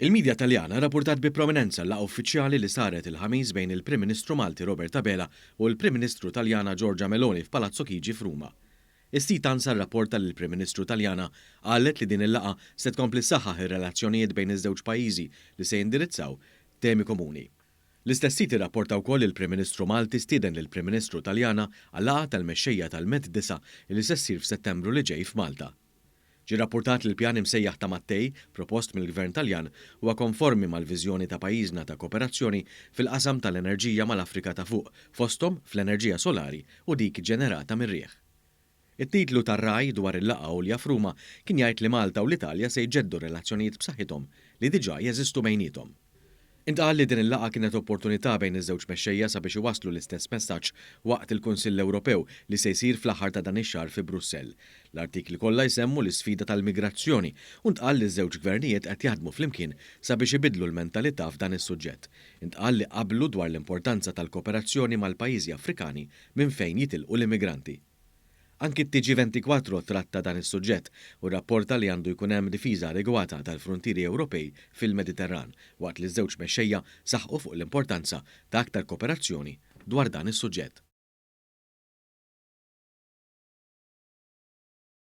Il-medja Taljana rapportat bi prominenza l-laqgħa uffiċjali li saret il-ħamis bejn il-Prim Ministru Malti Robert Abela u l-Prim Ministru Taljana Giorgia Meloni f'Palazzo Chigi f'Ruma. Is-sit Ansa rrapporta li l-Prim Ministru Taljana qalet li din il-laqgħa se tkompli ssaħħaħ ir-relazzjonijiet bejn iż-żewġ pajjiżi li se jindirizzaw temi komuni. L-istess sit irrapporta wkoll il-Prim Ministru Malti stieden lill-Prim Ministru Taljana għal laqgħa tal-mexxejja tal-Med Disa li se ssir f'Settembru li ġej f'Malta. Ġie rrappurtat li l-pjan imsejjaħ ta' Mattei, propost mill-Gvern Taljan, huwa konformi mal-viżjoni ta' pajjiżna ta' kooperazzjoni fil-qasam tal-enerġija mal-Afrika ta' fuq, fosthom fl-enerġija solari u dik ġenerata mir-riħ. It-titlu tar-raj dwar il-laqgħa għolja f'Ruma kien jgħid li Malta u l-Italja se jġeddu relazzjonijiet b'saħħithom li diġà jeżistu bejniethom. Intqal li din il-laqgħa kienet opportunità bejn iż-żewġ mexxejja sabiex iwasslu l-istess messaġġ waqt il-Kunsill Ewropew li se jsir fl-aħħar ta' dan ix-xahar fi Brussell. L-artikli kollha jsemmu l-isfida tal-migrazzjoni u ntqal li ż-żewġ gvernijiet qed jaħdmu flimkien sabiex ibidlu l-mentalità f'dan is-suġġett. Intqal li qablu dwar l-importanza tal-kooperazzjoni mal-pajjiżi Afrikani minn fejn jitilqu l-immigranti. Anki t-TG24 tratta dan is-suġġett u rrapporta li għandu jkun hemm difiża adegwata tal-frontieri Ewropej fil-Mediterran waqt li ż-żewġ mexxejja saħħu fuq l-importanza ta' aktar kooperazzjoni dwar dan is-suġġett.